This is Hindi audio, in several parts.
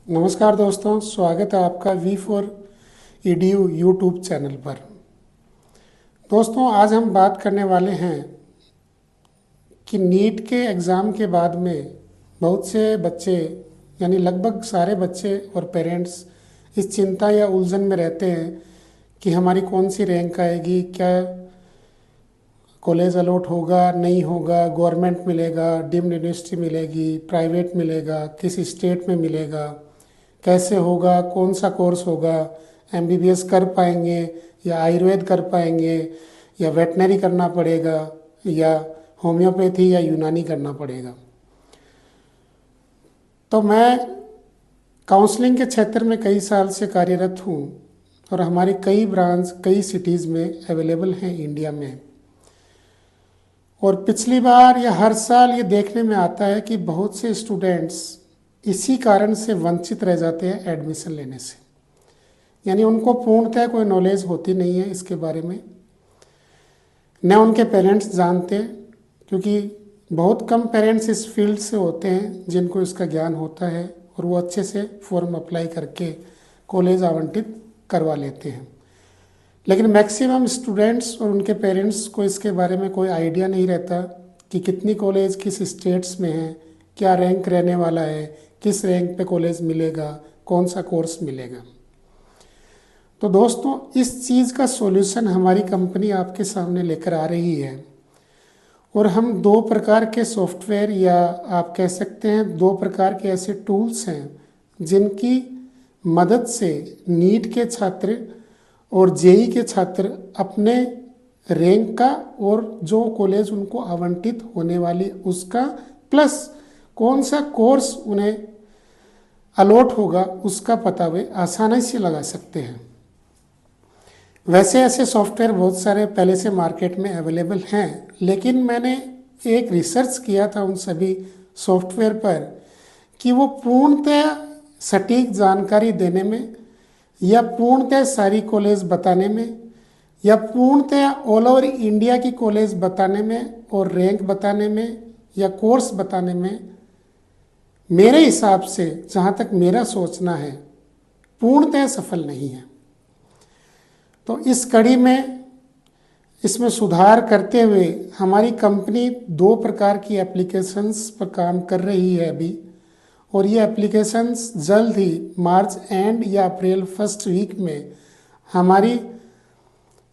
नमस्कार दोस्तों, स्वागत है आपका V4 EDU यूट्यूब चैनल पर। दोस्तों, आज हम बात करने वाले हैं कि नीट के एग्ज़ाम के बाद में बहुत से बच्चे यानी लगभग सारे बच्चे और पेरेंट्स इस चिंता या उलझन में रहते हैं कि हमारी कौन सी रैंक आएगी, क्या कॉलेज अलॉट होगा नहीं होगा, गवर्नमेंट मिलेगा, डीम्ड यूनिवर्सिटी मिलेगी, प्राइवेट मिलेगा, किस स्टेट में मिलेगा, कैसे होगा, कौन सा कोर्स होगा, MBBS कर पाएंगे या आयुर्वेद कर पाएंगे या वेटनरी करना पड़ेगा या होम्योपैथी या यूनानी करना पड़ेगा। तो मैं काउंसलिंग के क्षेत्र में कई साल से कार्यरत हूँ और हमारी कई ब्रांच कई सिटीज़ में अवेलेबल हैं इंडिया में। और पिछली बार या हर साल ये देखने में आता है कि बहुत से स्टूडेंट्स इसी कारण से वंचित रह जाते हैं एडमिशन लेने से, यानी उनको पूर्णतः कोई नॉलेज होती नहीं है इसके बारे में, न उनके पेरेंट्स जानते, क्योंकि बहुत कम पेरेंट्स इस फील्ड से होते हैं जिनको इसका ज्ञान होता है और वो अच्छे से फॉर्म अप्लाई करके कॉलेज आवंटित करवा लेते हैं। लेकिन मैक्सिमम स्टूडेंट्स और उनके पेरेंट्स को इसके बारे में कोई आइडिया नहीं रहता कि कितनी कॉलेज किस स्टेट्स में है, क्या रैंक रहने वाला है, किस रैंक पे कॉलेज मिलेगा, कौन सा कोर्स मिलेगा। तो दोस्तों, इस चीज़ का सॉल्यूशन हमारी कंपनी आपके सामने लेकर आ रही है और हम दो प्रकार के सॉफ्टवेयर या आप कह सकते हैं दो प्रकार के ऐसे टूल्स हैं जिनकी मदद से नीट के छात्र और जेई के छात्र अपने रैंक का और जो कॉलेज उनको आवंटित होने वाली उसका प्लस कौन सा कोर्स उन्हें अलॉट होगा उसका पता वे आसानी से लगा सकते हैं। वैसे ऐसे सॉफ्टवेयर बहुत सारे पहले से मार्केट में अवेलेबल हैं, लेकिन मैंने एक रिसर्च किया था उन सभी सॉफ्टवेयर पर कि वो पूर्णतः सटीक जानकारी देने में या पूर्णतः सारी कॉलेज बताने में या पूर्णतः ऑल ओवर इंडिया की कॉलेज बताने में और रैंक बताने में या कोर्स बताने में मेरे हिसाब से, जहाँ तक मेरा सोचना है, पूर्णतः सफल नहीं है। तो इस कड़ी में इसमें सुधार करते हुए हमारी कंपनी दो प्रकार की एप्लीकेशंस पर काम कर रही है अभी, और ये एप्लीकेशंस जल्द ही मार्च एंड या अप्रैल फर्स्ट वीक में हमारी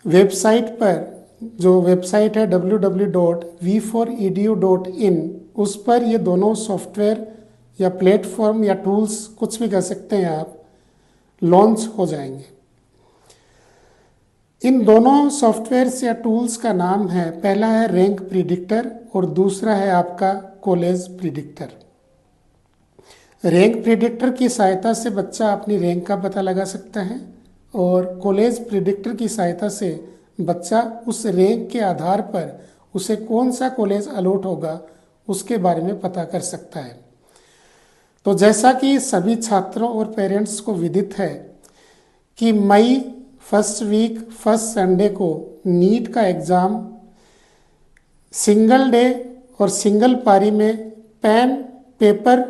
वेबसाइट पर, जो वेबसाइट है www.v4edu.in, उस पर ये दोनों सॉफ्टवेयर या प्लेटफॉर्म या टूल्स, कुछ भी कह सकते हैं आप, लॉन्च हो जाएंगे। इन दोनों सॉफ्टवेयर्स या टूल्स का नाम है, पहला है रैंक प्रिडिक्टर और दूसरा है आपका कॉलेज प्रिडिक्टर। रैंक प्रिडिक्टर की सहायता से बच्चा अपनी रैंक का पता लगा सकता है और कॉलेज प्रिडिक्टर की सहायता से बच्चा उस रैंक के आधार पर उसे कौन सा कॉलेज अलॉट होगा उसके बारे में पता कर सकता है। तो जैसा कि सभी छात्रों और पेरेंट्स को विदित है कि मई फर्स्ट वीक फर्स्ट संडे को नीट का एग्ज़ाम सिंगल डे और सिंगल पारी में पेन पेपर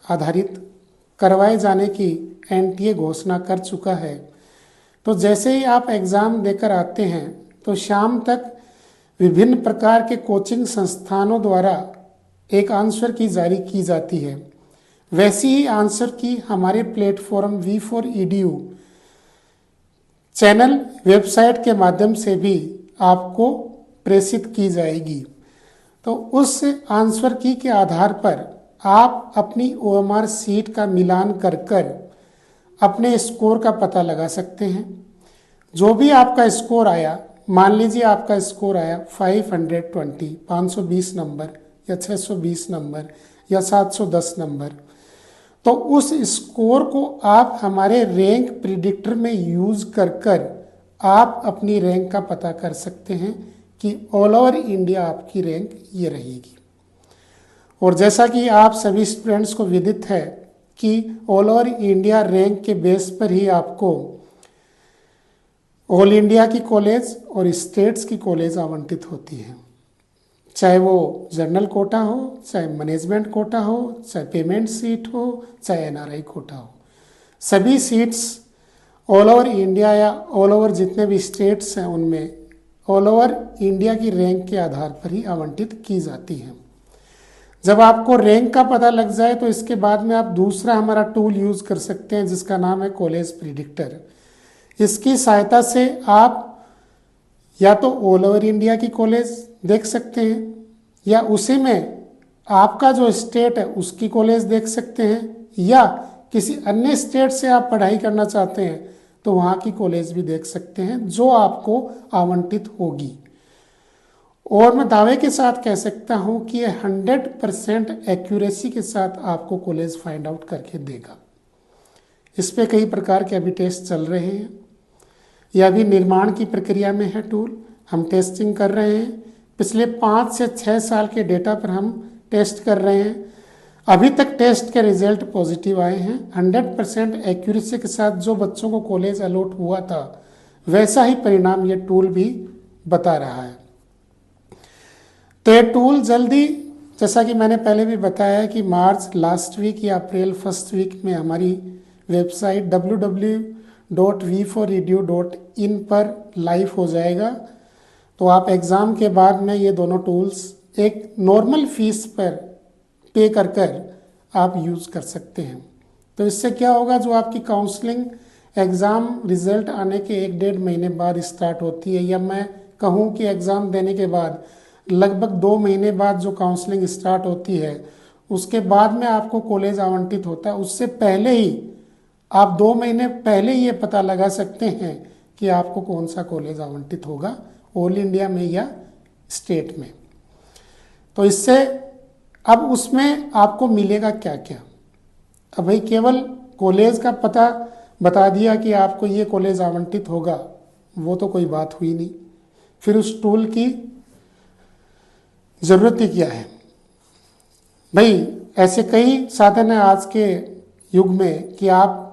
आधारित करवाए जाने की NTA घोषणा कर चुका है। तो जैसे ही आप एग्ज़ाम देकर आते हैं तो शाम तक विभिन्न प्रकार के कोचिंग संस्थानों द्वारा एक आंसर की जारी की जाती है। वैसी ही आंसर की हमारे प्लेटफॉर्म V4EDU चैनल वेबसाइट के माध्यम से भी आपको प्रेषित की जाएगी। तो उस आंसर की के आधार पर आप अपनी OMR सीट का मिलान कर अपने स्कोर का पता लगा सकते हैं। जो भी आपका स्कोर आया, मान लीजिए आपका स्कोर आया 520, 520 नंबर या 620 नंबर या 710 नंबर, तो उस स्कोर को आप हमारे रैंक प्रिडिक्टर में यूज कर आप अपनी रैंक का पता कर सकते हैं कि ऑल ओवर इंडिया आपकी रैंक ये रहेगी। और जैसा कि आप सभी स्टूडेंट्स को विदित है कि ऑल ओवर इंडिया रैंक के बेस पर ही आपको ऑल इंडिया की कॉलेज और स्टेट्स की कॉलेज आवंटित होती है, चाहे वो जनरल कोटा हो, चाहे मैनेजमेंट कोटा हो, चाहे पेमेंट सीट हो, चाहे NRI कोटा हो। सभी सीट्स ऑल ओवर इंडिया या ऑल ओवर जितने भी स्टेट्स हैं उनमें ऑल ओवर इंडिया की रैंक के आधार पर ही आवंटित की जाती हैं। जब आपको रैंक का पता लग जाए तो इसके बाद में आप दूसरा हमारा टूल यूज़ कर सकते हैं जिसका नाम है कॉलेज प्रिडिक्टर। इसकी सहायता से आप या तो ऑल ओवर इंडिया की कॉलेज देख सकते हैं या उसी में आपका जो स्टेट है उसकी कॉलेज देख सकते हैं, या किसी अन्य स्टेट से आप पढ़ाई करना चाहते हैं तो वहाँ की कॉलेज भी देख सकते हैं जो आपको आवंटित होगी। और मैं दावे के साथ कह सकता हूँ कि ये 100% एक्यूरेसी के साथ आपको कॉलेज फाइंड आउट करके देगा। इस पे कई प्रकार के अभी टेस्ट चल रहे हैं, यह अभी निर्माण की प्रक्रिया में है टूल, हम टेस्टिंग कर रहे हैं। पिछले 5 से 6 साल के डेटा पर हम टेस्ट कर रहे हैं। अभी तक टेस्ट के रिजल्ट पॉजिटिव आए हैं। 100% एक्यूरेसी के साथ जो बच्चों को कॉलेज अलॉट हुआ था वैसा ही परिणाम ये टूल भी बता रहा है। तो ये टूल जल्दी, जैसा कि मैंने पहले भी बताया कि मार्च लास्ट वीक या अप्रैल फर्स्ट वीक में हमारी वेबसाइट www.v4edu.in पर लाइव हो जाएगा। तो आप एग्ज़ाम के बाद में ये दोनों टूल्स एक नॉर्मल फीस पर पे कर आप यूज़ कर सकते हैं। तो इससे क्या होगा, जो आपकी काउंसलिंग एग्ज़ाम रिज़ल्ट आने के 1-1.5 महीने बाद स्टार्ट होती है, या मैं कहूँ कि एग्ज़ाम देने के बाद लगभग 2 महीने बाद जो काउंसलिंग स्टार्ट होती है, उसके बाद में आपको कॉलेज आवंटित होता है। उससे पहले ही आप 2 महीने पहले ये पता लगा सकते हैं कि आपको कौन सा कॉलेज आवंटित होगा, ऑल इंडिया में या स्टेट में। तो इससे अब उसमें आपको मिलेगा क्या क्या। अब भाई केवल कॉलेज का पता बता दिया कि आपको ये कॉलेज आवंटित होगा, वो तो कोई बात हुई नहीं। फिर उस टूल की ज़रूरत ही क्या है भाई। ऐसे कई साधन है आज के युग में कि आप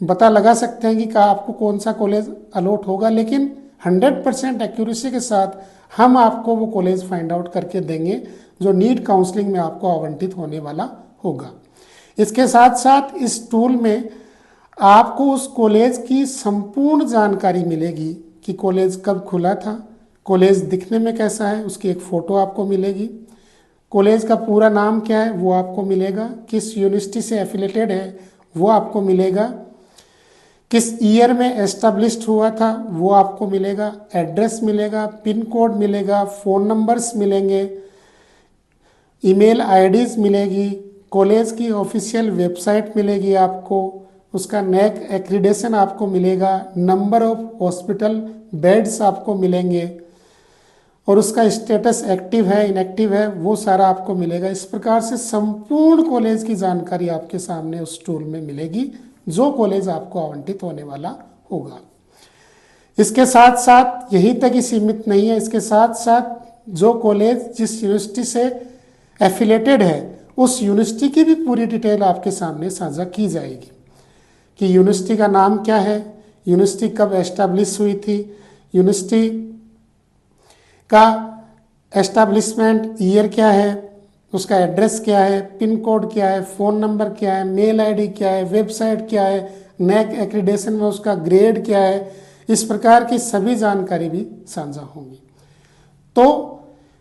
पता लगा सकते हैं कि आपको कौन सा कॉलेज अलॉट होगा, लेकिन 100% एक्यूरेसी के साथ हम आपको वो कॉलेज फाइंड आउट करके देंगे जो नीट काउंसलिंग में आपको आवंटित होने वाला होगा। इसके साथ साथ इस टूल में आपको उस कॉलेज की संपूर्ण जानकारी मिलेगी कि कॉलेज कब खुला था, कॉलेज दिखने में कैसा है, उसकी एक फ़ोटो आपको मिलेगी, कॉलेज का पूरा नाम क्या है वो आपको मिलेगा, किस यूनिवर्सिटी से एफिलेटेड है वो आपको मिलेगा, किस ईयर में एस्टेब्लिश्ड हुआ था वो आपको मिलेगा, एड्रेस मिलेगा, पिन कोड मिलेगा, फ़ोन नंबर्स मिलेंगे, ईमेल आईडीज़ मिलेगी, कॉलेज की ऑफिशियल वेबसाइट मिलेगी आपको, उसका नेक एक्रीडेशन आपको मिलेगा, नंबर ऑफ हॉस्पिटल बेड्स आपको मिलेंगे और उसका स्टेटस एक्टिव है इनएक्टिव है वो सारा आपको मिलेगा। इस प्रकार से संपूर्ण कॉलेज की जानकारी आपके सामने उस टूल में मिलेगी जो कॉलेज आपको आवंटित होने वाला होगा। इसके साथ साथ यही तक ही सीमित नहीं है, इसके साथ साथ जो कॉलेज जिस यूनिवर्सिटी से एफिलेटेड है उस यूनिवर्सिटी की भी पूरी डिटेल आपके सामने साझा की जाएगी कि यूनिवर्सिटी का नाम क्या है, यूनिवर्सिटी कब एस्टैब्लिश हुई थी, यूनिवर्सिटी का एस्टैब्लिशमेंट ईयर क्या है, उसका एड्रेस क्या है, पिन कोड क्या है, फ़ोन नंबर क्या है, मेल आईडी क्या है, वेबसाइट क्या है, नेक एक्रीडेशन में उसका ग्रेड क्या है, इस प्रकार की सभी जानकारी भी साझा होंगी। तो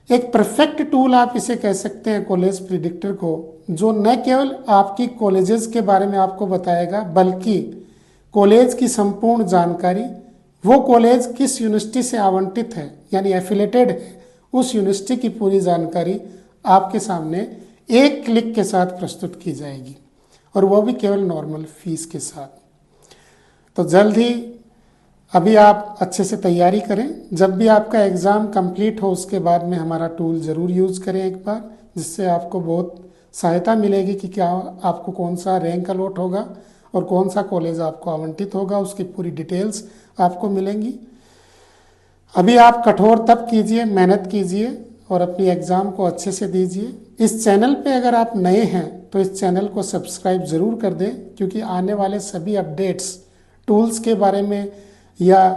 एक परफेक्ट टूल आप इसे कह सकते हैं कॉलेज प्रिडिक्टर को, जो न केवल आपकी कॉलेजेस के बारे में आपको बताएगा बल्कि कॉलेज की संपूर्ण जानकारी, वो कॉलेज किस यूनिवर्सिटी से आवंटित है यानी एफिलेटेड है, उस यूनिवर्सिटी की पूरी जानकारी आपके सामने एक क्लिक के साथ प्रस्तुत की जाएगी और वो भी केवल नॉर्मल फीस के साथ। तो जल्द ही अभी आप अच्छे से तैयारी करें, जब भी आपका एग्ज़ाम कंप्लीट हो उसके बाद में हमारा टूल ज़रूर यूज़ करें एक बार, जिससे आपको बहुत सहायता मिलेगी कि क्या आपको कौन सा रैंक अलॉट होगा और कौन सा कॉलेज आपको आवंटित होगा, उसकी पूरी डिटेल्स आपको मिलेंगी। अभी आप कठोर तप कीजिए, मेहनत कीजिए और अपनी एग्ज़ाम को अच्छे से दीजिए। इस चैनल पे अगर आप नए हैं तो इस चैनल को सब्सक्राइब ज़रूर कर दें, क्योंकि आने वाले सभी अपडेट्स टूल्स के बारे में या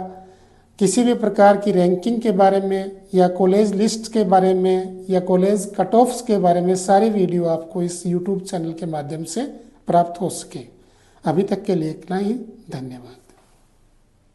किसी भी प्रकार की रैंकिंग के बारे में या कॉलेज लिस्ट के बारे में या कॉलेज कट ऑफ्स के बारे में सारी वीडियो आपको इस यूट्यूब चैनल के माध्यम से प्राप्त हो सके। अभी तक के लिए इतना ही। धन्यवाद।